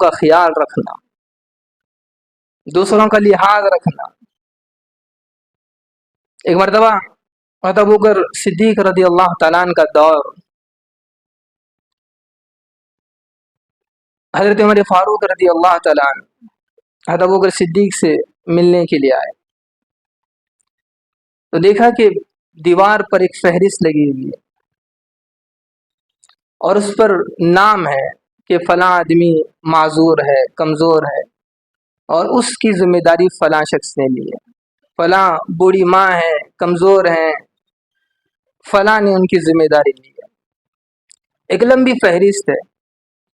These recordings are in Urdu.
کا خیال رکھنا، دوسروں کا لحاظ رکھنا۔ ایک مرتبہ حضرت ابوبکر صدیق رضی اللہ تعالیٰ عنہ کا دور حضرت عمر فاروق رضی اللہ تعالیٰ عنہ حضرت ابوبکر صدیق سے ملنے کے لیے آئے، تو دیکھا کہ دیوار پر ایک فہرست لگی ہوئی ہے اور اس پر نام ہے کہ فلاں آدمی معذور ہے، کمزور ہے، اور اس کی ذمہ داری فلاں شخص نے لی ہے، فلاں بوڑھی ماں ہے، کمزور ہیں، فلاں نے ان کی ذمہ داری لی ہے۔ ایک لمبی فہرست ہے،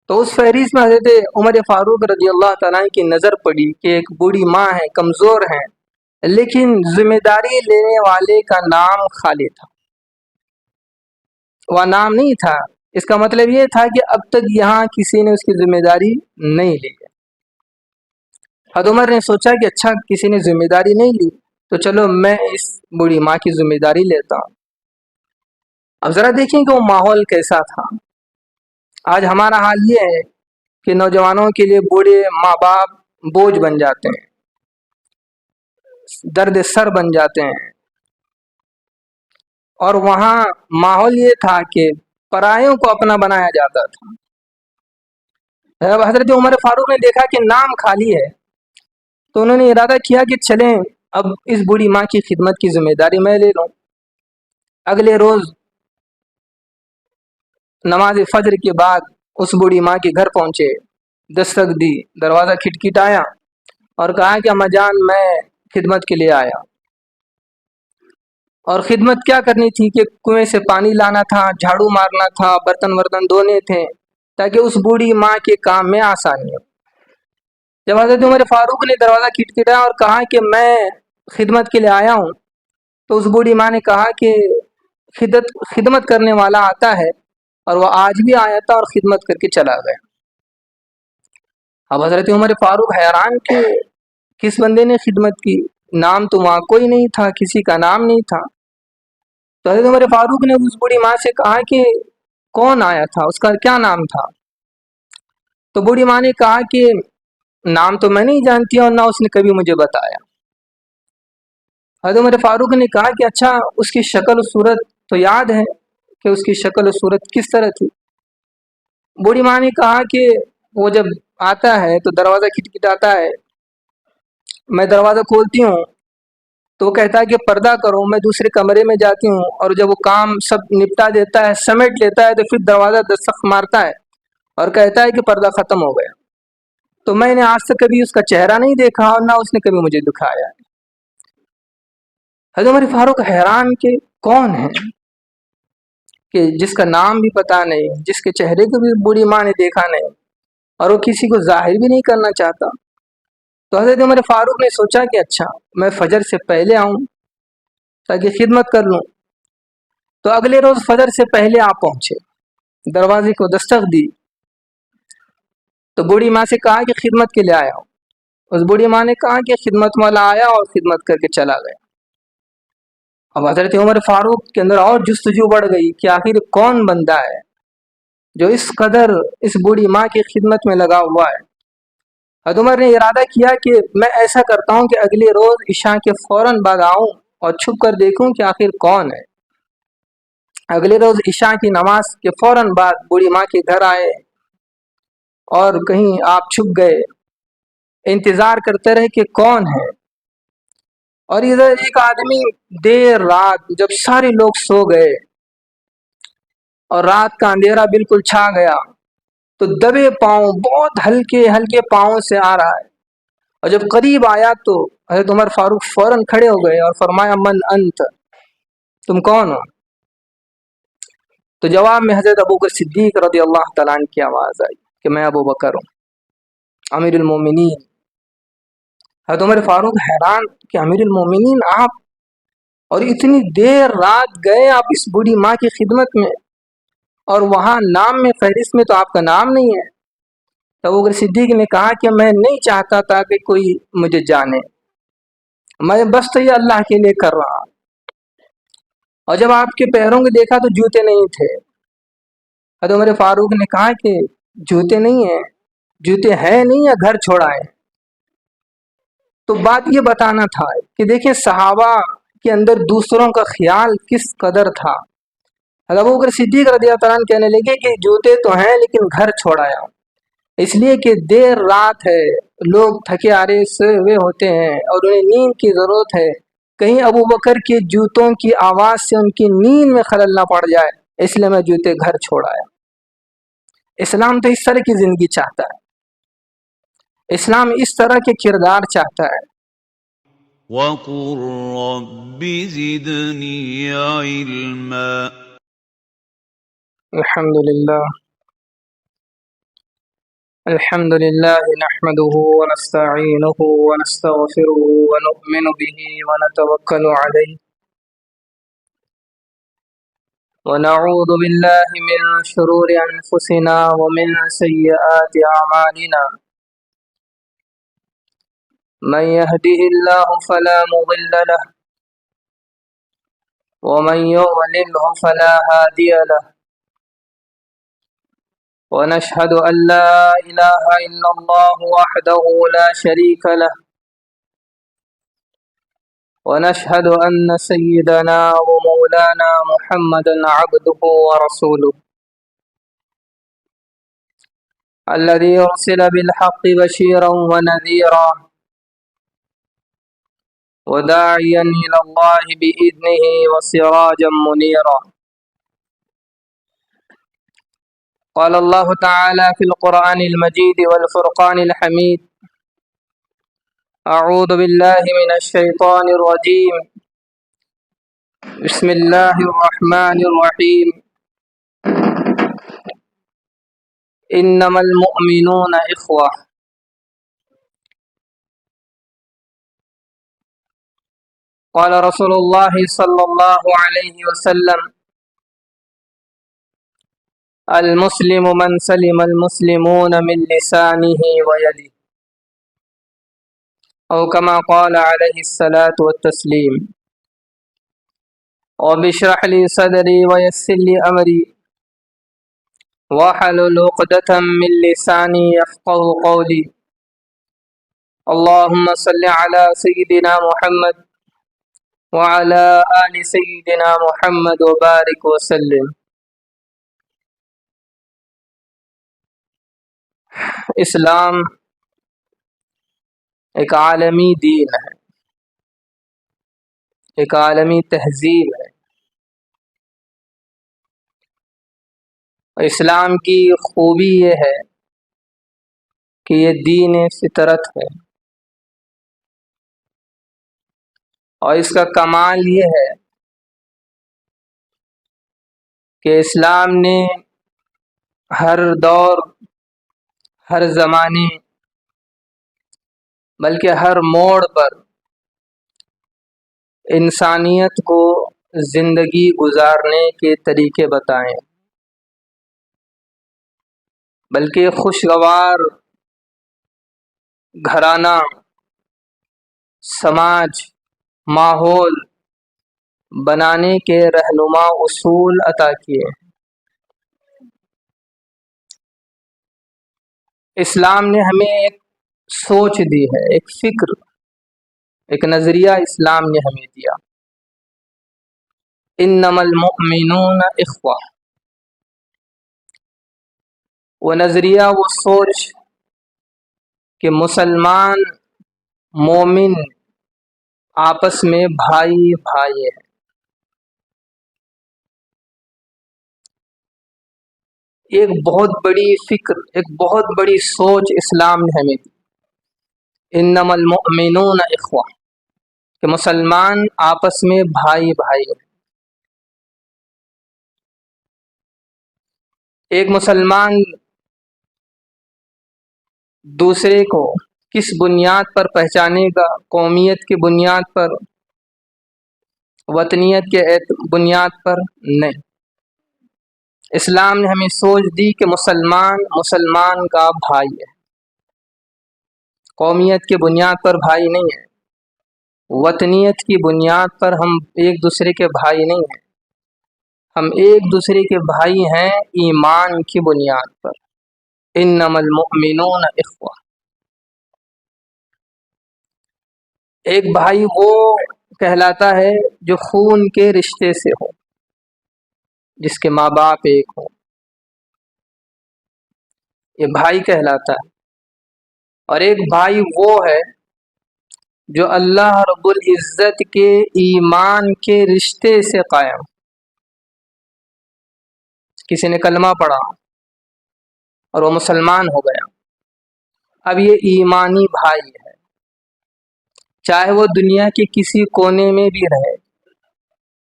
تو اس فہرست میں حضرت عمر فاروق رضی اللہ تعالیٰ کی نظر پڑی کہ ایک بوڑھی ماں ہے، کمزور ہیں، لیکن ذمہ داری لینے والے کا نام خالی تھا، وہ نام نہیں تھا۔ اس کا مطلب یہ تھا کہ اب تک یہاں کسی نے اس کی ذمہ داری نہیں لی ہے۔ حضرت عمر نے سوچا کہ اچھا کسی نے ذمہ داری نہیں لی تو چلو میں اس بوڑھی ماں کی ذمہ داری لیتا ہوں۔ اب ذرا دیکھیں کہ وہ ماحول کیسا تھا۔ آج ہمارا حال یہ ہے کہ نوجوانوں کے لیے بوڑھے ماں باپ بوجھ بن جاتے ہیں، درد سر بن جاتے ہیں، اور وہاں ماحول یہ تھا کہ پرایوں کو اپنا بنایا جاتا تھا۔ جب حضرت عمر فاروق نے دیکھا کہ نام خالی ہے تو انہوں نے ارادہ کیا کہ چلیں اب اس بوڑھی ماں کی خدمت کی ذمہ داری میں لے لوں۔ اگلے روز نماز فجر کے بعد اس بوڑھی ماں کے گھر پہنچے، دستک دی، دروازہ کھٹکھٹایا اور کہا کہ اماں جان میں خدمت کے لیے آیا۔ اور خدمت کیا کرنی تھی کہ کنویں سے پانی لانا تھا، جھاڑو مارنا تھا، برتن دھونے تھے تاکہ اس بوڑھی ماں کے کام میں آسانی ہو۔ جب حضرت عمر فاروق نے دروازہ کھٹکھٹایا اور کہا کہ میں خدمت کے لیے آیا ہوں، تو اس بوڑھی ماں نے کہا کہ خدمت کرنے والا آتا ہے، اور وہ آج بھی آیا تھا اور خدمت کر کے چلا گیا۔ اب حضرت عمر فاروق حیران کہ کس بندے نے خدمت کی، نام تو وہاں کوئی نہیں تھا، کسی کا نام نہیں تھا۔ تو حضرت عمر فاروق نے اس بوڑھی ماں سے کہا کہ کون آیا تھا، اس کا کیا نام تھا؟ تو بوڑھی ماں نے کہا کہ نام تو میں نہیں جانتی اور نہ اس نے کبھی مجھے بتایا۔ حضرت عمر فاروق نے کہا کہ اچھا اس کی شکل و صورت تو یاد ہے کہ اس کی شکل و صورت کس طرح تھی؟ بوڑھی ماں نے کہا کہ وہ جب آتا ہے تو دروازہ کھٹکھٹاتا ہے، میں دروازہ کھولتی ہوں تو وہ کہتا ہے کہ پردہ کرو، میں دوسرے کمرے میں جاتی ہوں اور جب وہ کام سب نپٹا دیتا ہے، سمیٹ لیتا ہے، تو پھر دروازہ دستک مارتا ہے اور کہتا ہے کہ پردہ ختم ہو گیا۔ تو میں نے آج تک کبھی اس کا چہرہ نہیں دیکھا اور نہ اس نے کبھی مجھے دکھایا۔ حضرت عمر فاروق حیران کہ کون ہے کہ جس کا نام بھی پتہ نہیں، جس کے چہرے کو بھی بوڑھی ماں نے دیکھا نہیں، اور وہ کسی کو ظاہر بھی نہیں کرنا چاہتا۔ تو حضرت عمر فاروق نے سوچا کہ اچھا میں فجر سے پہلے آؤں تاکہ خدمت کر لوں۔ تو اگلے روز فجر سے پہلے آپ پہنچے، دروازے کو دستک دی، تو بوڑھی ماں سے کہا کہ خدمت کے لیے آیا ہوں۔ اس بوڑھی ماں نے کہا کہ خدمت والا آیا اور خدمت کر کے چلا گیا۔ اب حضرت عمر فاروق کے اندر اور جستجو بڑھ گئی کہ آخر کون بندہ ہے جو اس قدر اس بوڑھی ماں کی خدمت میں لگا ہوا ہے۔ حضرت عمر نے ارادہ کیا کہ میں ایسا کرتا ہوں کہ اگلے روز عشاء کے فوراً بعد آؤں اور چھپ کر دیکھوں کہ آخر کون ہے۔ اگلے روز عشاء کی نماز کے فوراً بعد بوڑھی ماں کے گھر آئے اور کہیں آپ چھپ گئے، انتظار کرتے رہے کہ کون ہے۔ اور ادھر ایک آدمی دیر رات جب سارے لوگ سو گئے اور رات کا اندھیرا بالکل چھا گیا تو دبے پاؤں، بہت ہلکے ہلکے پاؤں سے آ رہا ہے، اور جب قریب آیا تو حضرت عمر فاروق فوراً کھڑے ہو گئے اور فرمایا من انت، تم کون ہو؟ تو جواب میں حضرت ابوبکر صدیق رضی اللہ تعالیٰ عنہ کی آواز آئی کہ میں ابوبکر ہوں، امیر المومنین۔ حضرت عمر فاروق حیران کہ امیر المومنین آپ، اور اتنی دیر رات گئے آپ اس بوڑھی ماں کی خدمت میں، اور وہاں نام میں فہرست میں تو آپ کا نام نہیں ہے۔ تو ابوبکر صدیق نے کہا کہ میں نہیں چاہتا تھا کہ کوئی مجھے جانے، میں بس تو یہ اللہ کے لیے کر رہا۔ اور جب آپ کے پیروں کو دیکھا تو جوتے نہیں تھے۔ حضرت عمر فاروق نے کہا کہ جوتے نہیں ہیں جوتے ہیں نہیں یا گھر چھوڑائے. تو بات یہ بتانا تھا کہ دیکھیں صحابہ کے اندر دوسروں کا خیال کس قدر تھا. ابوبکر صدیق رضی اللہ عنہ کہنے لگے کہ جوتے تو ہیں لیکن گھر چھوڑایا، اس لیے کہ دیر رات ہے، لوگ تھکے آرے سے ہوئے ہوتے ہیں اور انہیں نیند کی ضرورت ہے. کہیں ابوبکر کے جوتوں کی آواز سے ان کی نیند میں خلل نہ پڑ جائے، اس لیے میں جوتے گھر چھوڑایا. اسلام تو اس طرح کی زندگی چاہتا ہے، اسلام اس طرح کے کردار چاہتا ہے. وَقُل رَّبِّ زِدْنِي عِلْمًا. الحمد لله نحمده ونستعينه ونستغفره ونؤمن به ونتوكل عليه ونعوذ بالله من شرور أنفسنا ومن سيئات أعمالنا. من يهده الله فلا مضل له ومن يضلله فلا هادي له. ونشهد أن لا إله إلا الله وحده لا شريك له. ونشهد أن سيدنا ومولانا محمدا عبده ورسوله الذي أرسل بالحق بشيرا ونذيرا وداعيا إلى الله بإذنه وسراجا منيرا. قال الله تعالى في القرآن المجيد والفرقان الحميد: أعوذ بالله من الشيطان الرجيم. بسم الله الرحمن الرحيم. إنما المؤمنون إخوة. قال رسول الله صلى الله عليه وسلم: المسلم من سلم المسلمون من لسانه ويده، أو كما قال عليه الصلاة والتسليم. رب اشرح لي صدري ويسر لي أمري واحلل عقدة من لساني يفقهوا قولي. اللهم صل على سيدنا محمد وعلى آل سيدنا محمد وبارك وسلم. اسلام ایک عالمی دین ہے، ایک عالمی تہذیب ہے. اسلام کی خوبی یہ ہے کہ یہ دین فطرت ہے، اور اس کا کمال یہ ہے کہ اسلام نے ہر دور، ہر زمانے، بلکہ ہر موڑ پر انسانیت کو زندگی گزارنے کے طریقے بتائیں، بلکہ خوشگوار گھرانہ، سماج، ماحول بنانے کے رہنما اصول عطا کیے. اسلام نے ہمیں ایک سوچ دی ہے، ایک فکر، ایک نظریہ اسلام نے ہمیں دیا. انما المؤمنون اخوہ. وہ نظریہ، وہ سوچ کہ مسلمان مومن آپس میں بھائی بھائی ہیں. ایک بہت بڑی فکر، ایک بہت بڑی سوچ اسلام نے ہمیں دی. انما المؤمنون اخوہ، کہ مسلمان آپس میں بھائی بھائی ہیں. ایک مسلمان دوسرے کو کس بنیاد پر پہچانے گا؟ قومیت کی بنیاد پر، وطنیت کے بنیاد پر نہیں. اسلام نے ہمیں سوچ دی کہ مسلمان کا بھائی ہے. قومیت کی بنیاد پر بھائی نہیں ہے، وطنیت کی بنیاد پر ہم ایک دوسرے کے بھائی نہیں ہیں. ہم ایک دوسرے کے بھائی ہیں ایمان کی بنیاد پر. انما المؤمنون اخوہ. ایک بھائی وہ کہلاتا ہے جو خون کے رشتے سے ہو، جس کے ماں باپ ایک ہوں، یہ بھائی کہلاتا ہے. اور ایک بھائی وہ ہے جو اللہ رب العزت کے ایمان کے رشتے سے قائم. کسی نے کلمہ پڑھا اور وہ مسلمان ہو گیا، اب یہ ایمانی بھائی ہے، چاہے وہ دنیا کے کسی کونے میں بھی رہے،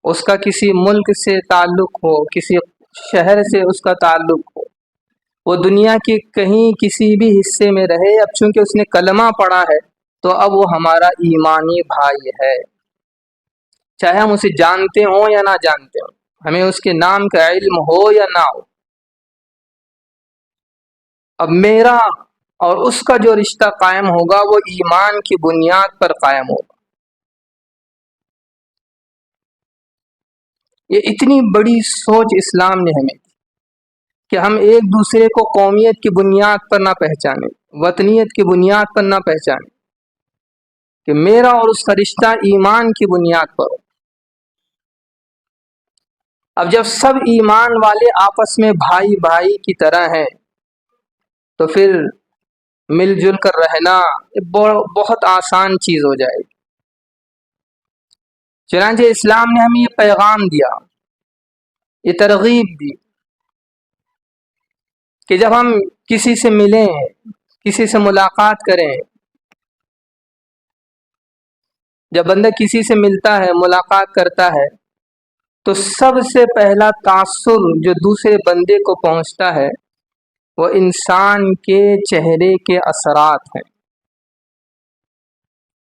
اس کا کسی ملک سے تعلق ہو، کسی شہر سے اس کا تعلق ہو، وہ دنیا کے کہیں کسی بھی حصے میں رہے، اب چونکہ اس نے کلمہ پڑھا ہے تو اب وہ ہمارا ایمانی بھائی ہے، چاہے ہم اسے جانتے ہوں یا نہ جانتے ہوں، ہمیں اس کے نام کا علم ہو یا نہ ہو. اب میرا اور اس کا جو رشتہ قائم ہوگا وہ ایمان کی بنیاد پر قائم ہوگا. یہ اتنی بڑی سوچ اسلام نے ہمیں دی کہ ہم ایک دوسرے کو قومیت کی بنیاد پر نہ پہچانیں، وطنیت کی بنیاد پر نہ پہچانیں، کہ میرا اور اس کا رشتہ ایمان کی بنیاد پر ہو. اب جب سب ایمان والے آپس میں بھائی بھائی کی طرح ہیں تو پھر مل جل کر رہنا بہت آسان چیز ہو جائے گی. چنانچہ اسلام نے ہمیں یہ پیغام دیا، یہ ترغیب دی کہ جب ہم کسی سے ملیں، کسی سے ملاقات کریں، جب بندہ کسی سے ملتا ہے، ملاقات کرتا ہے، تو سب سے پہلا تاثر جو دوسرے بندے کو پہنچتا ہے وہ انسان کے چہرے کے اثرات ہیں.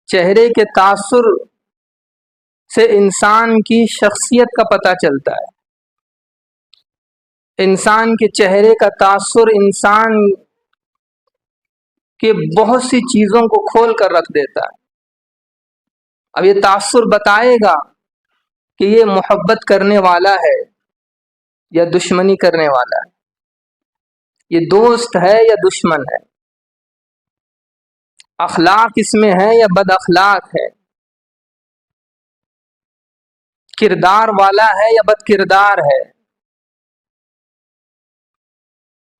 چہرے کے تاثر سے انسان کی شخصیت کا پتہ چلتا ہے. انسان کے چہرے کا تاثر انسان کے بہت سی چیزوں کو کھول کر رکھ دیتا ہے. اب یہ تاثر بتائے گا کہ یہ محبت کرنے والا ہے یا دشمنی کرنے والا ہے، یہ دوست ہے یا دشمن ہے، اخلاق اس میں ہے یا بد اخلاق ہے، کردار والا ہے یا بد کردار ہے،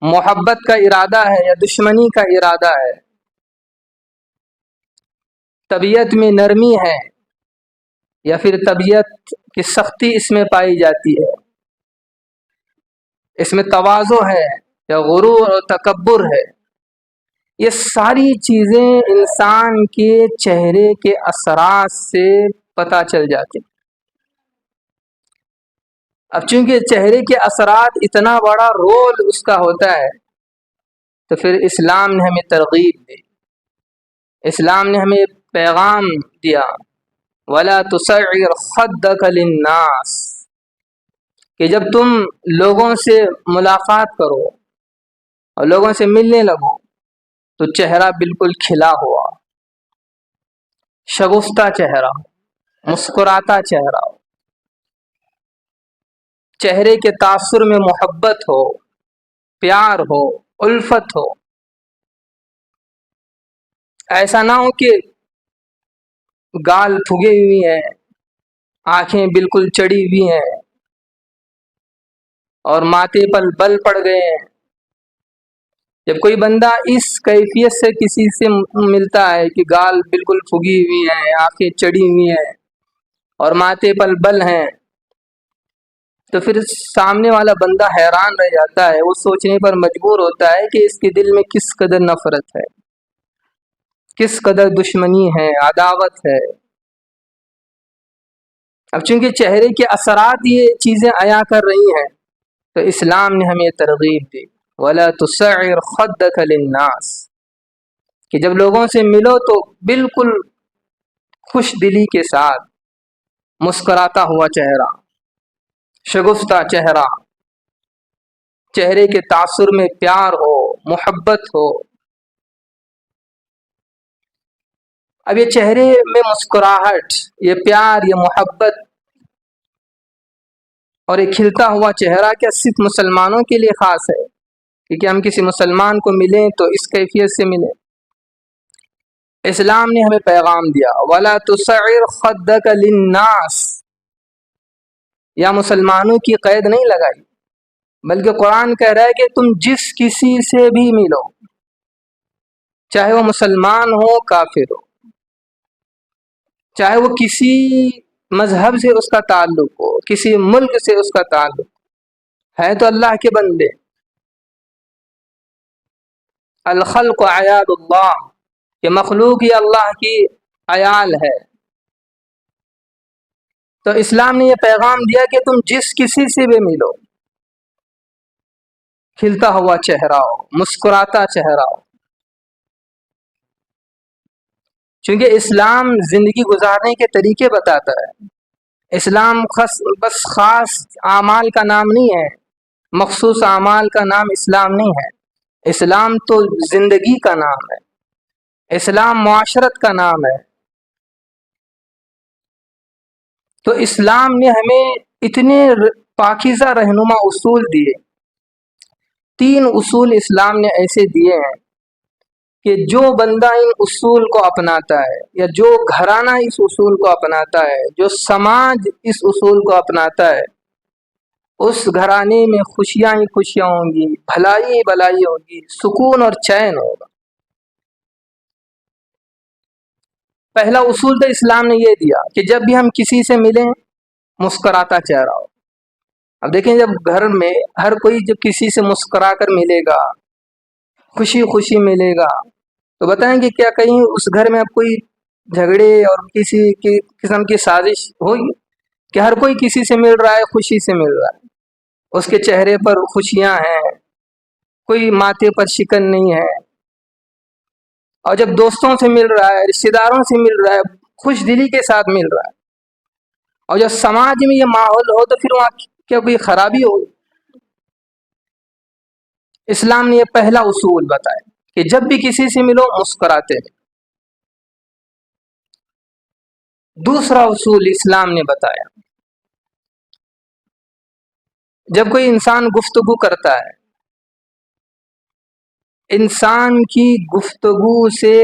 محبت کا ارادہ ہے یا دشمنی کا ارادہ ہے، طبیعت میں نرمی ہے یا پھر طبیعت کی سختی اس میں پائی جاتی ہے، اس میں تواضع ہے یا غرور اور تکبر ہے. یہ ساری چیزیں انسان کے چہرے کے اثرات سے پتہ چل جاتی. اب چونکہ چہرے کے اثرات اتنا بڑا رول اس کا ہوتا ہے تو پھر اسلام نے ہمیں ترغیب دی، اسلام نے ہمیں پیغام دیا وَلَا تُصَعِّرْ خَدَّكَ لِلنَّاسِ، کہ جب تم لوگوں سے ملاقات کرو اور لوگوں سے ملنے لگو تو چہرہ بالکل کھلا ہوا، شگفتہ چہرہ، مسکراتا چہرہ، چہرے کے تاثر میں محبت ہو، پیار ہو، الفت ہو. ایسا نہ ہو کہ گال پھگے ہوئی ہیں، آنکھیں بالکل چڑی ہوئی ہیں اور ماتھے پر بل پڑ گئے ہیں. جب کوئی بندہ اس کیفیت سے کسی سے ملتا ہے کہ گال بالکل پھگی ہوئی ہیں، آنکھیں چڑی ہوئی ہیں اور ماتھے پر بل ہیں، تو پھر سامنے والا بندہ حیران رہ جاتا ہے، وہ سوچنے پر مجبور ہوتا ہے کہ اس کے دل میں کس قدر نفرت ہے، کس قدر دشمنی ہے، عداوت ہے. اب چونکہ چہرے کے اثرات یہ چیزیں عیاں کر رہی ہیں تو اسلام نے ہمیں ترغیب دی وَلَا تُصَعِّرْ خَدَّكَ لِلنَّاسِ، کہ جب لوگوں سے ملو تو بالکل خوش دلی کے ساتھ، مسکراتا ہوا چہرہ، شگفتہ چہرہ، چہرے کے تاثر میں پیار ہو، محبت ہو. اب یہ چہرے میں مسکراہٹ، یہ پیار، یہ محبت اور یہ کھلتا ہوا چہرہ کیا صرف مسلمانوں کے لیے خاص ہے؟ کہ ہم کسی مسلمان کو ملیں تو اس کیفیت سے ملیں۔ اسلام نے ہمیں پیغام دیا وَلَا تُسَعِّرْ خَدَّكَ لِلنَّاسِ، یا مسلمانوں کی قید نہیں لگائی، بلکہ قرآن کہہ رہا ہے کہ تم جس کسی سے بھی ملو، چاہے وہ مسلمان ہو کافر ہو، چاہے وہ کسی مذہب سے اس کا تعلق ہو، کسی ملک سے اس کا تعلق ہے، تو اللہ کے بندے، الخلق عیال اللہ، کہ مخلوق یہ اللہ کی عیال ہے۔ تو اسلام نے یہ پیغام دیا کہ تم جس کسی سے بھی ملو، کھلتا ہوا چہرہ ہو، مسکراتا چہرہ ہو، چونکہ اسلام زندگی گزارنے کے طریقے بتاتا ہے۔ اسلام بس خاص اعمال کا نام نہیں ہے، مخصوص اعمال کا نام اسلام نہیں ہے، اسلام تو زندگی کا نام ہے، اسلام معاشرت کا نام ہے۔ تو اسلام نے ہمیں اتنے پاکیزہ رہنما اصول دیے، 3 اصول اسلام نے ایسے دیے ہیں کہ جو بندہ ان اصول کو اپناتا ہے، یا جو گھرانہ اس اصول کو اپناتا ہے، جو سماج اس اصول کو اپناتا ہے، اس گھرانے میں خوشیاں ہی خوشیاں ہوں گی، بھلائی ہی بھلائی ہوگی، سکون اور چین ہوگا۔ پہلا اصول تو اسلام نے یہ دیا کہ جب بھی ہم کسی سے ملیں مسکراتا چہرہ ہو۔ اب دیکھیں، جب گھر میں ہر کوئی جب کسی سے مسکرا کر ملے گا، خوشی خوشی ملے گا، تو بتائیں کہ کیا کہیں اس گھر میں اب کوئی جھگڑے اور کسی قسم کی سازش ہوگی؟ کہ ہر کوئی کسی سے مل رہا ہے، خوشی سے مل رہا ہے، اس کے چہرے پر خوشیاں ہیں، کوئی ماتھے پر شکن نہیں ہے۔ اور جب دوستوں سے مل رہا ہے، رشتہ داروں سے مل رہا ہے، خوش دلی کے ساتھ مل رہا ہے، اور جب سماج میں یہ ماحول ہو تو پھر وہاں کیا کوئی خرابی ہوگی؟ اسلام نے یہ پہلا اصول بتایا کہ جب بھی کسی سے ملو مسکراتے ہیں۔ دوسرا اصول اسلام نے بتایا، جب کوئی انسان گفتگو کرتا ہے، انسان کی گفتگو سے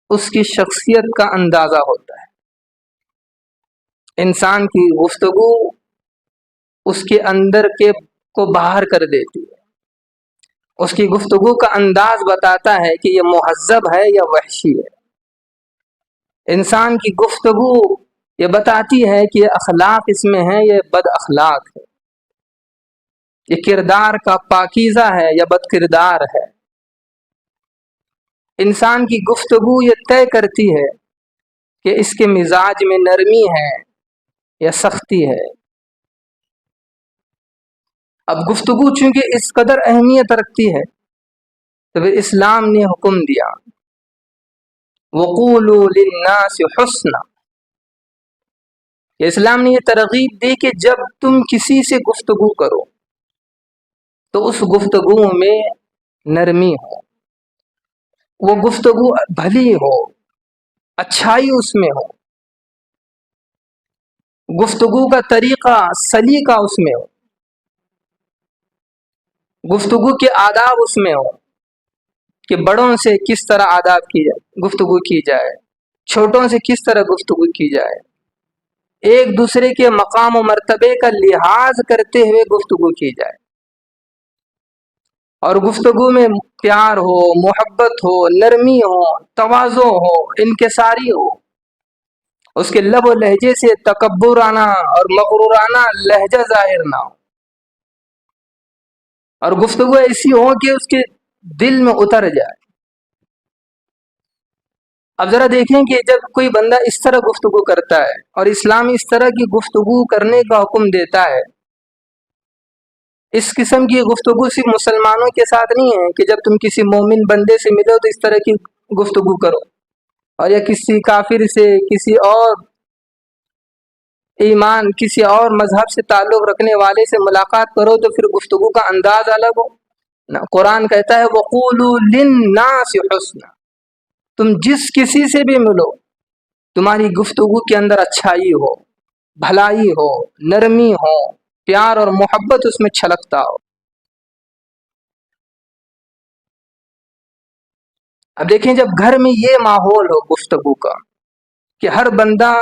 اس کی شخصیت کا اندازہ ہوتا ہے۔ انسان کی گفتگو اس کے اندر کے کو باہر کر دیتی ہے، اس کی گفتگو کا انداز بتاتا ہے کہ یہ مہذب ہے یا وحشی ہے۔ انسان کی گفتگو یہ بتاتی ہے کہ یہ اخلاق اس میں ہے، یہ بد اخلاق ہے، یہ کردار کا پاکیزہ ہے یا بد کردار ہے۔ انسان کی گفتگو یہ طے کرتی ہے کہ اس کے مزاج میں نرمی ہے یا سختی ہے۔ اب گفتگو چونکہ اس قدر اہمیت رکھتی ہے تو پھر اسلام نے حکم دیا وَقُولُوا لِلنَّاسِ حُسْنًا، اسلام نے یہ ترغیب دی کہ جب تم کسی سے گفتگو کرو تو اس گفتگو میں نرمی ہو، وہ گفتگو بھلی ہو، اچھائی اس میں ہو، گفتگو کا طریقہ سلیقہ اس میں ہو، گفتگو کے آداب اس میں ہو کہ بڑوں سے کس طرح آداب کی جائے، گفتگو کی جائے، چھوٹوں سے کس طرح گفتگو کی جائے، ایک دوسرے کے مقام و مرتبے کا لحاظ کرتے ہوئے گفتگو کی جائے، اور گفتگو میں پیار ہو، محبت ہو، نرمی ہو، تواضع ہو، انکساری ہو، اس کے لب و لہجے سے تکبرانہ اور مغرورانہ لہجہ ظاہر نہ ہو، اور گفتگو ایسی ہو کہ اس کے دل میں اتر جائے۔ اب ذرا دیکھیں کہ جب کوئی بندہ اس طرح گفتگو کرتا ہے، اور اسلام اس طرح کی گفتگو کرنے کا حکم دیتا ہے، اس قسم کی گفتگو صرف مسلمانوں کے ساتھ نہیں ہے کہ جب تم کسی مومن بندے سے ملو تو اس طرح کی گفتگو کرو، اور یا کسی کافر سے، کسی اور ایمان، کسی اور مذہب سے تعلق رکھنے والے سے ملاقات کرو تو پھر گفتگو کا انداز الگ ہو۔ قرآن کہتا ہے وَقُولُوا لِلنَّاسِ حُسْنًا، تم جس کسی سے بھی ملو تمہاری گفتگو کے اندر اچھائی ہو، بھلائی ہو، نرمی ہو، پیار اور محبت اس میں چھلکتا ہو۔ اب دیکھیں جب گھر میں یہ ماحول ہو گفتگو کا کہ ہر بندہ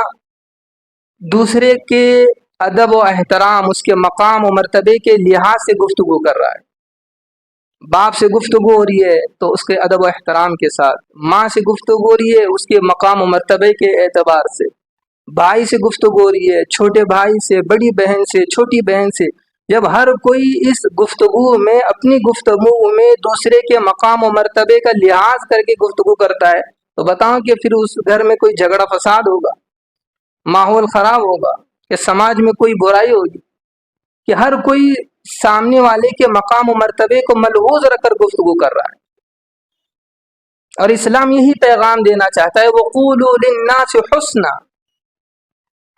دوسرے کے ادب و احترام، اس کے مقام و مرتبے کے لحاظ سے گفتگو کر رہا ہے، باپ سے گفتگو ہو رہی ہے تو اس کے ادب و احترام کے ساتھ، ماں سے گفتگو ہو رہی ہے اس کے مقام و مرتبے کے اعتبار سے، بھائی سے گفتگو ہو رہی ہے، چھوٹے بھائی سے، بڑی بہن سے، چھوٹی بہن سے، جب ہر کوئی اس گفتگو میں اپنی گفتگو میں دوسرے کے مقام و مرتبے کا لحاظ کر کے گفتگو کرتا ہے تو بتاؤ کہ پھر اس گھر میں کوئی جھگڑا فساد ہوگا، ماحول خراب ہوگا، کہ سماج میں کوئی برائی ہوگی، کہ ہر کوئی سامنے والے کے مقام و مرتبے کو ملحوظ رکھ کر گفتگو کر رہا ہے۔ اور اسلام یہی پیغام دینا چاہتا ہے، وَقُولُوا لِلنَّاسِ حُسْنًا،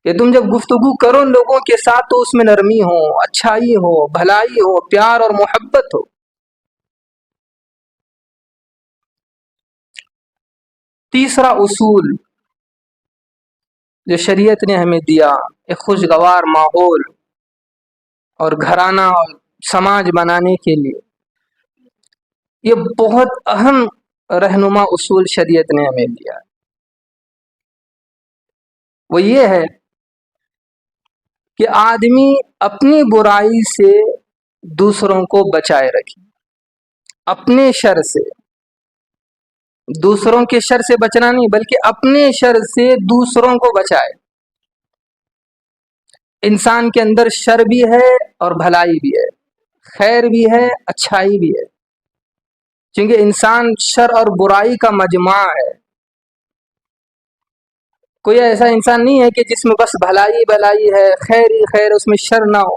کہ تم جب گفتگو کرو لوگوں کے ساتھ تو اس میں نرمی ہو، اچھائی ہو، بھلائی ہو، پیار اور محبت ہو۔ تیسرا اصول جو شریعت نے ہمیں دیا ایک خوشگوار ماحول اور گھرانہ اور سماج بنانے کے لیے، یہ بہت اہم رہنما اصول شریعت نے ہمیں دیا، وہ یہ ہے کہ آدمی اپنی برائی سے دوسروں کو بچائے رکھے، اپنے شر سے، دوسروں کے شر سے بچنا نہیں بلکہ اپنے شر سے دوسروں کو بچائے۔ انسان کے اندر شر بھی ہے اور بھلائی بھی ہے، خیر بھی ہے، اچھائی بھی ہے، کیونکہ انسان شر اور برائی کا مجمع ہے۔ کوئی ایسا انسان نہیں ہے کہ جس میں بس بھلائی بھلائی ہے، خیر ہی خیر، اس میں شر نہ ہو۔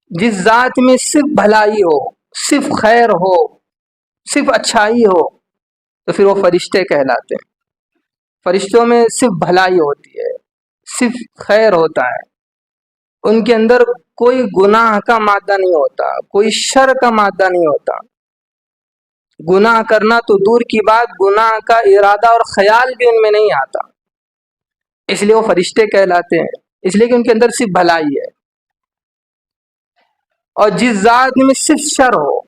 جس ذات میں صرف بھلائی ہو، صرف خیر ہو، صرف اچھائی ہو تو پھر وہ فرشتے کہلاتے ہیں۔ فرشتوں میں صرف بھلائی ہوتی ہے، صرف خیر ہوتا ہے، ان کے اندر کوئی گناہ کا مادہ نہیں ہوتا، کوئی شر کا مادہ نہیں ہوتا۔ گناہ کرنا تو دور کی بات، گناہ کا ارادہ اور خیال بھی ان میں نہیں آتا، اس لیے وہ فرشتے کہلاتے ہیں، اس لیے کہ ان کے اندر صرف بھلائی ہے۔ اور جس ذات میں صرف شر ہو،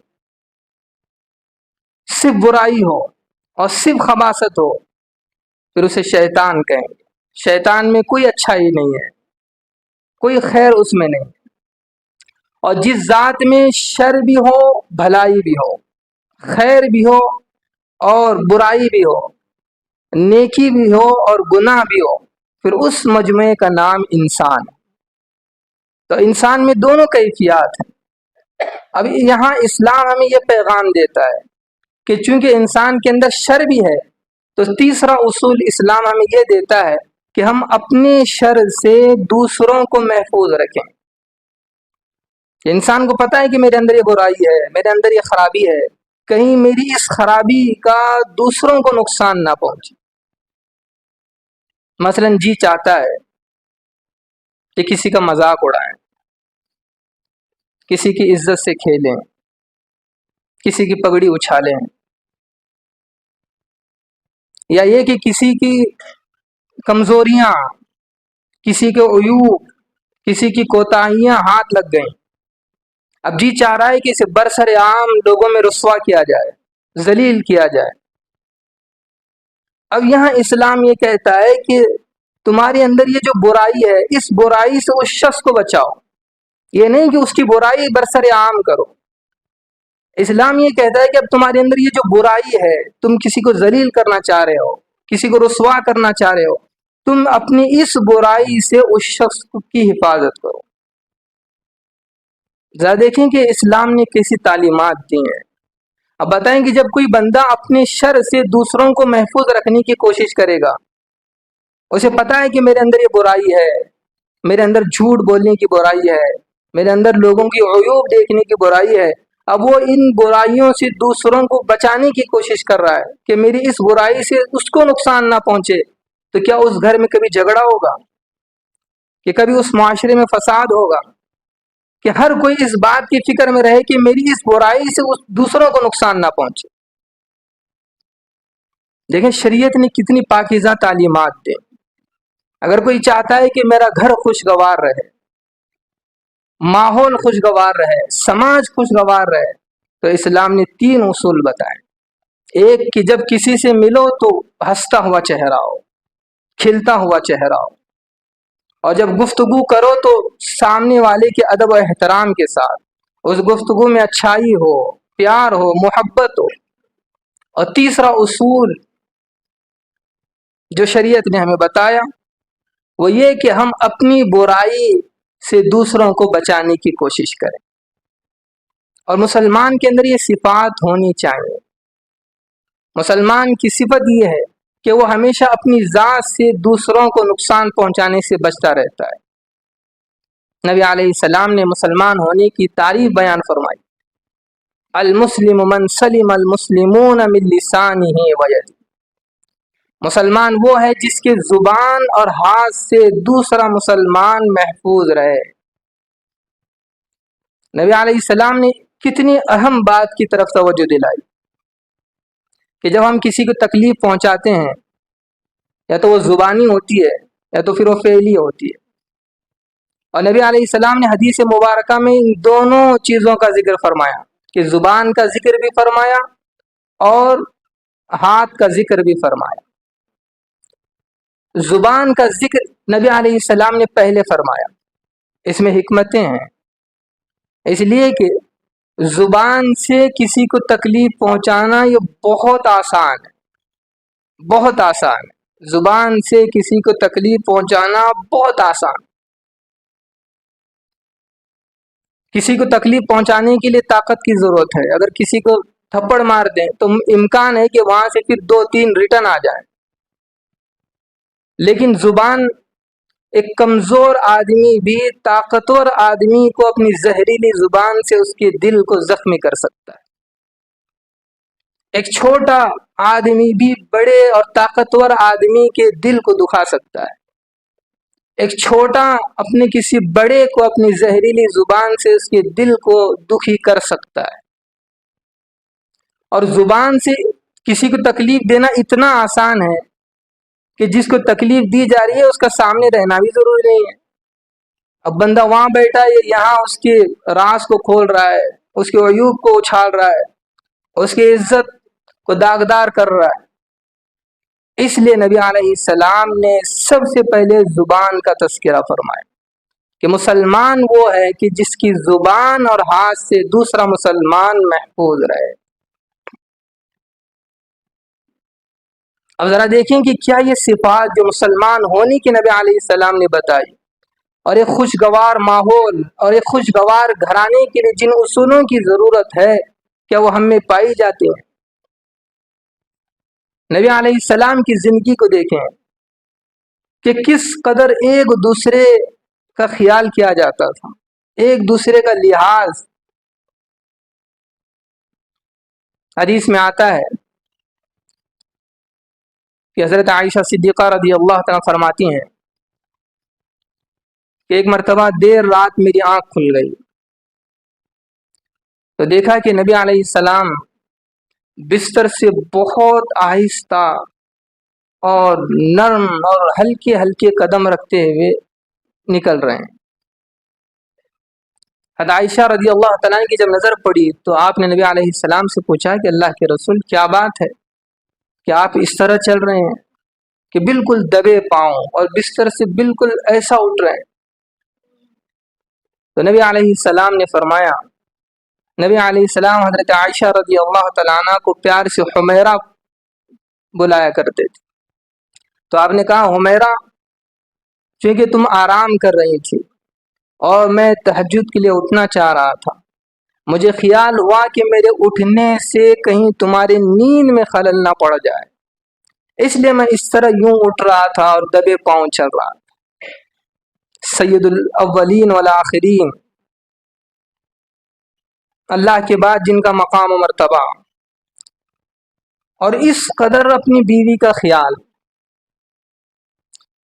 صرف برائی ہو اور صرف خباثت ہو پھر اسے شیطان کہیں گے۔ شیطان میں کوئی اچھائی نہیں ہے، کوئی خیر اس میں نہیں۔ اور جس ذات میں شر بھی ہو، بھلائی بھی ہو، خیر بھی ہو اور برائی بھی ہو، نیکی بھی ہو اور گناہ بھی ہو، پھر اس مجموعے کا نام انسان ہے۔ تو انسان میں دونوں کیفیات ہیں۔ اب یہاں اسلام ہمیں یہ پیغام دیتا ہے کہ چونکہ انسان کے اندر شر بھی ہے تو تیسرا اصول اسلام ہمیں یہ دیتا ہے کہ ہم اپنے شر سے دوسروں کو محفوظ رکھیں۔ انسان کو پتہ ہے کہ میرے اندر یہ برائی ہے، میرے اندر یہ خرابی ہے، کہیں میری اس خرابی کا دوسروں کو نقصان نہ پہنچے۔ مثلا جی چاہتا ہے کہ کسی کا مذاق اڑائیں، کسی کی عزت سے کھیلیں، کسی کی پگڑی اچھالیں، یا یہ کہ کسی کی کمزوریاں، کسی کے عیوب، کسی کی کوتاہیاں ہاتھ لگ گئیں، اب جی چاہ رہا ہے کہ اسے برسر عام لوگوں میں رسوا کیا جائے، ذلیل کیا جائے۔ اب یہاں اسلام یہ کہتا ہے کہ تمہارے اندر یہ جو برائی ہے، اس برائی سے اس شخص کو بچاؤ، یہ نہیں کہ اس کی برائی برسر عام کرو۔ اسلام یہ کہتا ہے کہ اب تمہارے اندر یہ جو برائی ہے، تم کسی کو ذلیل کرنا چاہ رہے ہو، کسی کو رسوا کرنا چاہ رہے ہو، تم اپنی اس برائی سے اس شخص کی حفاظت کرو۔ ذرا دیکھیں کہ اسلام نے کیسی تعلیمات دی ہیں۔ اب بتائیں کہ جب کوئی بندہ اپنے شر سے دوسروں کو محفوظ رکھنے کی کوشش کرے گا، اسے پتہ ہے کہ میرے اندر یہ برائی ہے، میرے اندر جھوٹ بولنے کی برائی ہے، میرے اندر لوگوں کی عیوب دیکھنے کی برائی ہے، اب وہ ان برائیوں سے دوسروں کو بچانے کی کوشش کر رہا ہے کہ میری اس برائی سے اس کو نقصان نہ پہنچے، تو کیا اس گھر میں کبھی جھگڑا ہوگا؟ کہ کبھی اس معاشرے میں فساد ہوگا؟ کہ ہر کوئی اس بات کی فکر میں رہے کہ میری اس برائی سے دوسروں کو نقصان نہ پہنچے۔ دیکھیں شریعت نے کتنی پاکیزہ تعلیمات دیں۔ اگر کوئی چاہتا ہے کہ میرا گھر خوشگوار رہے، ماحول خوشگوار رہے، سماج خوشگوار رہے، تو اسلام نے 3 اصول بتائے. ایک کہ جب کسی سے ملو تو ہنستا ہوا چہرہ ہو، کھلتا ہوا چہرہ ہو، اور جب گفتگو کرو تو سامنے والے کے ادب و احترام کے ساتھ، اس گفتگو میں اچھائی ہو، پیار ہو، محبت ہو. اور تیسرا اصول جو شریعت نے ہمیں بتایا وہ یہ کہ ہم اپنی برائی سے دوسروں کو بچانے کی کوشش کریں. اور مسلمان کے اندر یہ صفات ہونی چاہیے. مسلمان کی صفت یہ ہے کہ وہ ہمیشہ اپنی ذات سے دوسروں کو نقصان پہنچانے سے بچتا رہتا ہے. نبی علیہ السلام نے مسلمان ہونے کی تعریف بیان فرمائی: المسلم من سلم المسلمون من لسانه ویدہ. مسلمان وہ ہے جس کے زبان اور ہاتھ سے دوسرا مسلمان محفوظ رہے. نبی علیہ السلام نے کتنی اہم بات کی طرف توجہ دلائی کہ جب ہم کسی کو تکلیف پہنچاتے ہیں، یا تو وہ زبانی ہوتی ہے یا تو پھر وہ فعلی ہوتی ہے. اور نبی علیہ السلام نے حدیث مبارکہ میں ان دونوں چیزوں کا ذکر فرمایا کہ زبان کا ذکر بھی فرمایا اور ہاتھ کا ذکر بھی فرمایا. زبان کا ذکر نبی علیہ السلام نے پہلے فرمایا. اس میں حکمتیں ہیں، اس لیے کہ زبان سے کسی کو تکلیف پہنچانا یہ بہت آسان ہے، بہت آسان ہے. زبان سے کسی کو تکلیف پہنچانا بہت آسان. کسی کو تکلیف پہنچانے کے لیے طاقت کی ضرورت ہے. اگر کسی کو تھپڑ مار دیں تو امکان ہے کہ وہاں سے پھر 2-3 ریٹرن آ جائیں. لیکن زبان، ایک کمزور آدمی بھی طاقتور آدمی کو اپنی زہریلی زبان سے اس کے دل کو زخمی کر سکتا ہے. ایک چھوٹا آدمی بھی بڑے اور طاقتور آدمی کے دل کو دکھا سکتا ہے. ایک چھوٹا اپنے کسی بڑے کو اپنی زہریلی زبان سے اس کے دل کو دکھی کر سکتا ہے. اور زبان سے کسی کو تکلیف دینا اتنا آسان ہے کہ جس کو تکلیف دی جا رہی ہے اس کا سامنے رہنا بھی ضروری نہیں ہے. اب بندہ وہاں بیٹھا ہے، یہاں اس کے راز کو کھول رہا ہے، اس کے عیوب کو اچھال رہا ہے، اس کی عزت کو داغدار کر رہا ہے. اس لیے نبی علیہ السلام نے سب سے پہلے زبان کا تذکرہ فرمایا کہ مسلمان وہ ہے کہ جس کی زبان اور ہاتھ سے دوسرا مسلمان محفوظ رہے. اب ذرا دیکھیں کہ کیا یہ صفات جو مسلمان ہونے کی نبی علیہ السلام نے بتائی، اور ایک خوشگوار ماحول اور ایک خوشگوار گھرانے کے لیے جن اصولوں کی ضرورت ہے، کیا وہ ہم میں پائی جاتی ہیں؟ نبی علیہ السلام کی زندگی کو دیکھیں کہ کس قدر ایک دوسرے کا خیال کیا جاتا تھا، ایک دوسرے کا لحاظ. حدیث میں آتا ہے کہ حضرت عائشہ صدیقہ رضی اللہ تعالیٰ فرماتی ہیں کہ ایک مرتبہ دیر رات میری آنکھ کھل گئی تو دیکھا کہ نبی علیہ السلام بستر سے بہت آہستہ اور نرم اور ہلکے ہلکے قدم رکھتے ہوئے نکل رہے ہیں. حضرت عائشہ رضی اللہ تعالیٰ کی جب نظر پڑی تو آپ نے نبی علیہ السلام سے پوچھا کہ اللہ کے رسول کیا بات ہے کہ آپ اس طرح چل رہے ہیں کہ بالکل دبے پاؤں اور بستر سے بالکل ایسا اٹھ رہے ہیں؟ تو نبی علیہ السلام نے فرمایا، نبی علیہ السلام حضرت عائشہ رضی اللہ تعالیٰ عنہ کو پیار سے حمیرہ بلایا کرتے تھے. تو آپ نے کہا، حمیرہ، چونکہ تم آرام کر رہی تھی اور میں تہجد کے لیے اٹھنا چاہ رہا تھا، مجھے خیال ہوا کہ میرے اٹھنے سے کہیں تمہاری نیند میں خلل نہ پڑ جائے، اس لیے میں اس طرح یوں اٹھ رہا تھا اور دبے پاؤں چل رہا تھا. سید الاولین والآخرین، اللہ کے بعد جن کا مقام و مرتبہ، اور اس قدر اپنی بیوی کا خیال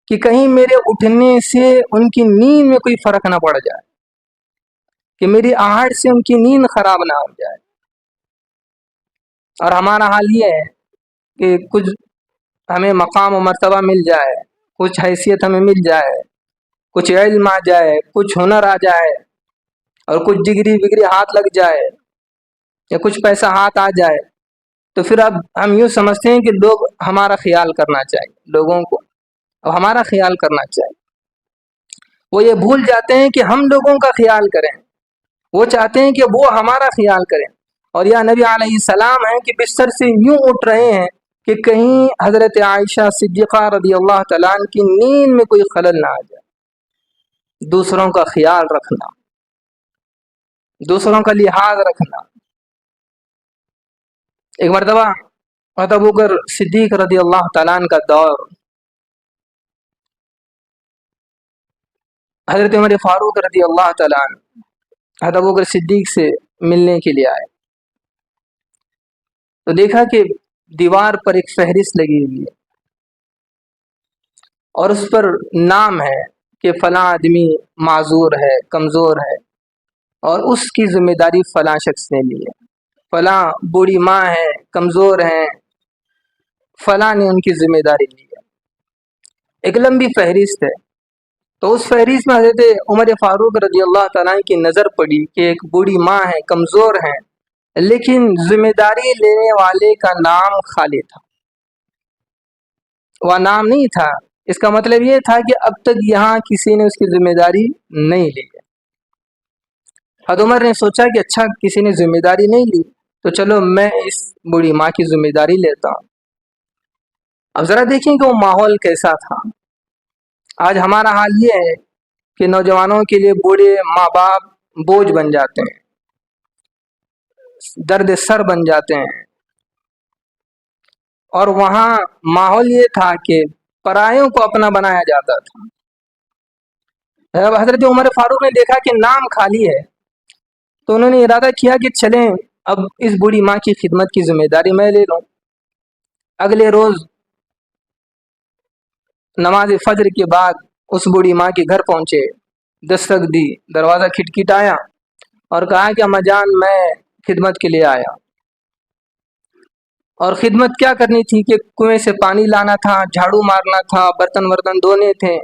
کہ کہیں میرے اٹھنے سے ان کی نیند میں کوئی فرق نہ پڑ جائے، کہ میری آہٹ سے ان کی نیند خراب نہ ہو جائے. اور ہمارا حال یہ ہے کہ کچھ ہمیں مقام و مرتبہ مل جائے، کچھ حیثیت ہمیں مل جائے، کچھ علم آ جائے، کچھ ہنر آ جائے اور کچھ ڈگری وگری ہاتھ لگ جائے یا کچھ پیسہ ہاتھ آ جائے تو پھر اب ہم یوں سمجھتے ہیں کہ لوگ ہمارا خیال کرنا چاہیے، لوگوں کو اب ہمارا خیال کرنا چاہیے۔ وہ یہ بھول جاتے ہیں کہ ہم لوگوں کا خیال کریں، وہ چاہتے ہیں کہ وہ ہمارا خیال کریں۔ اور یہ نبی علیہ السلام ہیں کہ بستر سے یوں اٹھ رہے ہیں کہ کہیں حضرت عائشہ صدیقہ رضی اللہ تعالیٰ عنہ کی نیند میں کوئی خلل نہ آ جائے۔ دوسروں کا خیال رکھنا، دوسروں کا لحاظ رکھنا۔ ایک مرتبہ حضرت ابوبکر صدیق رضی اللہ تعالیٰ عنہ کا دور، حضرت عمر فاروق رضی اللہ تعالیٰ عنہ حضرت ابوبکر صدیق سے ملنے کے لیے آئے تو دیکھا کہ دیوار پر ایک فہرست لگی ہوئی ہے اور اس پر نام ہے کہ فلاں آدمی معذور ہے، کمزور ہے، اور اس کی ذمہ داری فلاں شخص نے لی ہے، فلاں بوڑھی ماں ہے، کمزور ہیں، فلاں نے ان کی ذمہ داری لی ہے۔ ایک لمبی فہرست ہے، تو اس فہرست میں حضرت عمر فاروق رضی اللہ تعالیٰ کی نظر پڑی کہ ایک بوڑھی ماں ہے، کمزور ہیں، لیکن ذمہ داری لینے والے کا نام خالی تھا، وہ نام نہیں تھا۔ اس کا مطلب یہ تھا کہ اب تک یہاں کسی نے اس کی ذمہ داری نہیں لی ہے۔ حضرت عمر نے سوچا کہ اچھا کسی نے ذمہ داری نہیں لی تو چلو میں اس بوڑھی ماں کی ذمہ داری لیتا ہوں۔ اب ذرا دیکھیں کہ وہ ماحول کیسا تھا۔ آج ہمارا حال یہ ہے کہ نوجوانوں کے لیے بوڑھے ماں باپ بوجھ بن جاتے ہیں، درد سر بن جاتے ہیں، اور وہاں ماحول یہ تھا کہ پرایوں کو اپنا بنایا جاتا تھا۔ جب حضرت عمر فاروق نے دیکھا کہ نام خالی ہے تو انہوں نے ارادہ کیا کہ چلیں اب اس بوڑھی ماں کی خدمت کی ذمہ داری میں لے لوں۔ اگلے روز نماز فجر کے بعد اس بوڑھی ماں کے گھر پہنچے، دستک دی، دروازہ کھٹکھٹایا اور کہا کہ اماں جان میں خدمت کے لیے آیا۔ اور خدمت کیا کرنی تھی کہ کنویں سے پانی لانا تھا، جھاڑو مارنا تھا، برتن دھونے تھے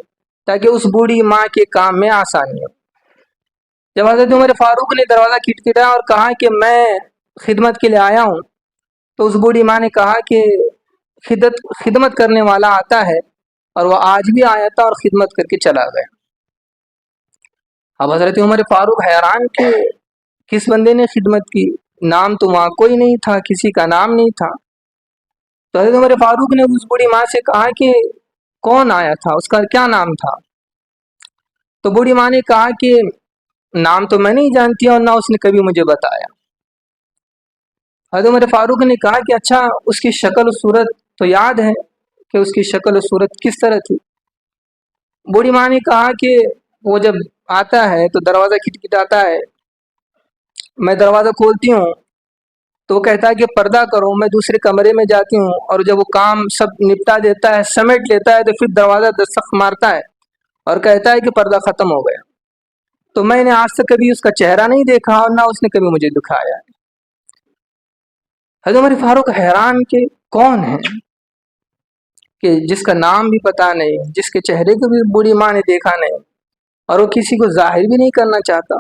تاکہ اس بوڑھی ماں کے کام میں آسانی ہو۔ جب حضرت عمر فاروق نے دروازہ کھٹکھٹایا اور کہا کہ میں خدمت کے لیے آیا ہوں تو اس بوڑھی ماں نے کہا کہ خدمت کرنے والا آتا ہے، اور وہ آج بھی آیا تھا اور خدمت کر کے چلا گیا۔ اب حضرت عمر فاروق حیران کہ کس بندے نے خدمت کی، نام تو وہاں کوئی نہیں تھا، کسی کا نام نہیں تھا۔ تو حضرت عمر فاروق نے اس بوڑھی ماں سے کہا کہ کون آیا تھا، اس کا کیا نام تھا؟ تو بوڑھی ماں نے کہا کہ نام تو میں نہیں جانتی اور نہ اس نے کبھی مجھے بتایا۔ حضرت عمر فاروق نے کہا کہ اچھا اس کی شکل و صورت تو یاد ہے کہ اس کی شکل و صورت کس طرح تھی؟ بوڑھی ماں نے کہا کہ وہ جب آتا ہے تو دروازہ کھٹکھٹاتا ہے، میں دروازہ کھولتی ہوں تو وہ کہتا ہے کہ پردہ کرو، میں دوسرے کمرے میں جاتی ہوں اور جب وہ کام سب نپٹا دیتا ہے، سمیٹ لیتا ہے، تو پھر دروازہ دستک مارتا ہے اور کہتا ہے کہ پردہ ختم ہو گیا۔ تو میں نے آج تک کبھی اس کا چہرہ نہیں دیکھا اور نہ اس نے کبھی مجھے دکھایا۔ حضرت عمر فاروق حیران کہ کون ہے کہ جس کا نام بھی پتہ نہیں، جس کے چہرے کو بھی بوڑھی ماں نے دیکھا نہیں اور وہ کسی کو ظاہر بھی نہیں کرنا چاہتا۔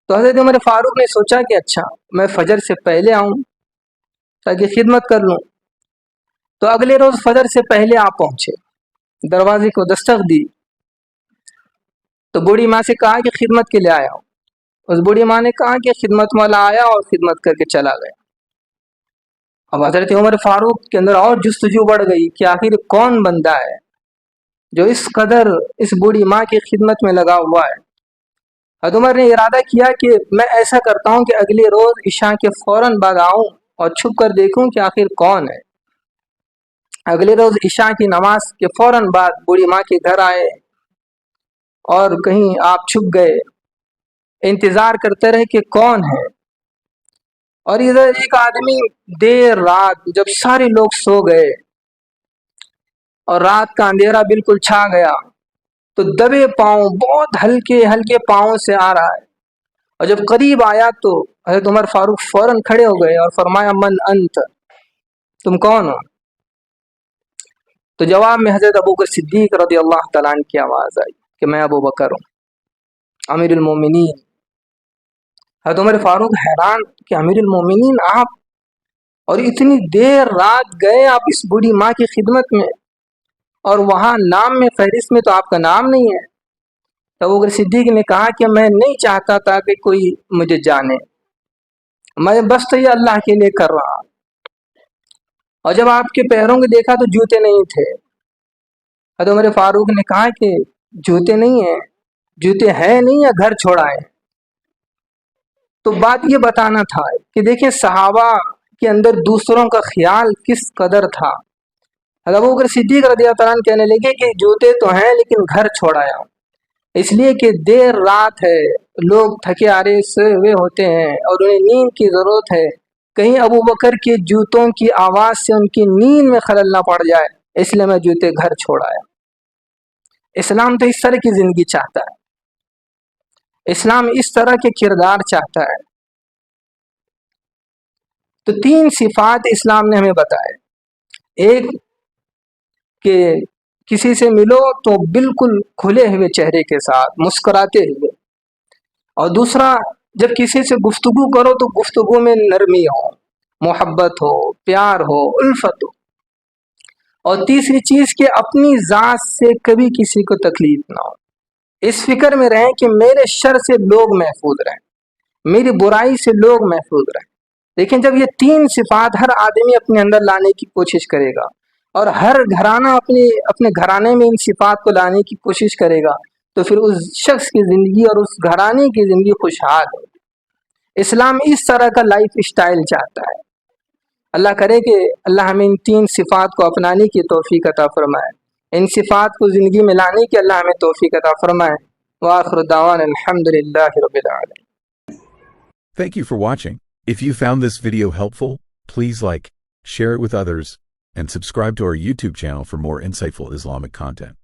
تو حضرت عمر فاروق نے سوچا کہ اچھا میں فجر سے پہلے آؤں تاکہ خدمت کر لوں۔ تو اگلے روز فجر سے پہلے آپ پہنچے، دروازے کو دستک دی تو بوڑھی ماں سے کہا کہ خدمت کے لیے آیا ہوں۔ اس بوڑھی ماں نے کہا کہ خدمت والا آیا اور خدمت کر کے چلا گیا۔ اب حضرت عمر فاروق کے اندر اور جستجو بڑھ گئی کہ آخر کون بندہ ہے جو اس قدر اس بوڑھی ماں کی خدمت میں لگا ہوا ہے۔ حضرت عمر نے ارادہ کیا کہ میں ایسا کرتا ہوں کہ اگلے روز عشاء کے فوراً بعد آؤں اور چھپ کر دیکھوں کہ آخر کون ہے۔ اگلے روز عشاء کی نماز کے فوراً بعد بوڑھی ماں کے گھر آئے اور کہیں آپ چھپ گئے، انتظار کرتے رہے کہ کون ہے۔ اور ادھر ایک آدمی دیر رات جب سارے لوگ سو گئے اور رات کا اندھیرا بالکل چھا گیا تو دبے پاؤں بہت ہلکے ہلکے پاؤں سے آ رہا ہے، اور جب قریب آیا تو حضرت عمر فاروق فوراً کھڑے ہو گئے اور فرمایا من انت، تم کون ہو؟ تو جواب میں حضرت ابوبکر صدیق رضی اللہ تعالیٰ عنہ کی آواز آئی کہ میں ابو بکر ہوں، امیر المومنین، حضرت عمر فاروق حیران کہ امیر المومنین آپ، اور اتنی دیر رات گئے آپ اس بوڑھی ماں کی خدمت میں، اور وہاں نام میں فہرست میں تو آپ کا نام نہیں ہے۔ تو ابو بکر صدیق نے کہا کہ میں نہیں چاہتا تھا کہ کوئی مجھے جانے، میں بس تو یہ اللہ کے لیے کر رہا۔ اور جب آپ کے پیروں کو دیکھا تو جوتے نہیں تھے۔ حضرت عمر فاروق نے کہا کہ جوتے نہیں ہیں، جوتے ہیں نہیں یا گھر چھوڑا ہے؟ تو بات یہ بتانا تھا کہ دیکھیں صحابہ کے اندر دوسروں کا خیال کس قدر تھا۔ حضرت ابو بکر صدیق رضی اللہ عنہ کہنے لگے کہ جوتے تو ہیں لیکن گھر چھوڑایا، اس لیے کہ دیر رات ہے، لوگ تھکے آرے سوئے ہوئے ہوتے ہیں اور انہیں نیند کی ضرورت ہے، کہیں ابو بکر کے جوتوں کی آواز سے ان کی نیند میں خلل نہ پڑ جائے، اس لیے میں جوتے گھر چھوڑایا۔ اسلام تو اس طرح کی زندگی چاہتا ہے، اسلام اس طرح کے کردار چاہتا ہے۔ تو 3 صفات اسلام نے ہمیں بتائے، ایک کہ کسی سے ملو تو بالکل کھلے ہوئے چہرے کے ساتھ مسکراتے ہوئے، اور دوسرا جب کسی سے گفتگو کرو تو گفتگو میں نرمی ہو، محبت ہو، پیار ہو، الفت ہو، اور تیسری چیز کہ اپنی ذات سے کبھی کسی کو تکلیف نہ ہو، اس فکر میں رہیں کہ میرے شر سے لوگ محفوظ رہیں، میری برائی سے لوگ محفوظ رہیں۔ لیکن جب یہ 3 صفات ہر آدمی اپنے اندر لانے کی کوشش کرے گا، اور ہر گھرانہ اپنے گھرانے میں ان صفات کو لانے کی کوشش کرے گا، تو پھر اس شخص کی زندگی اور اس گھرانے کی زندگی خوشحال ہوگی۔ اسلام اس طرح کا لائف اسٹائل چاہتا ہے۔ اللہ کرے کہ اللہ ہمیں ان 3 صفات کو اپنانے کی توفیق عطا فرمائے، ان صفات کو زندگی میں لانے کی اللہ ہمیں توفیق عطا فرمائے۔ وآخر دعوانا الحمدللہ رب العالمین۔ Thank you for watching. If you found this video helpful, please like, share it with others, and subscribe to our YouTube channel for more insightful Islamic content.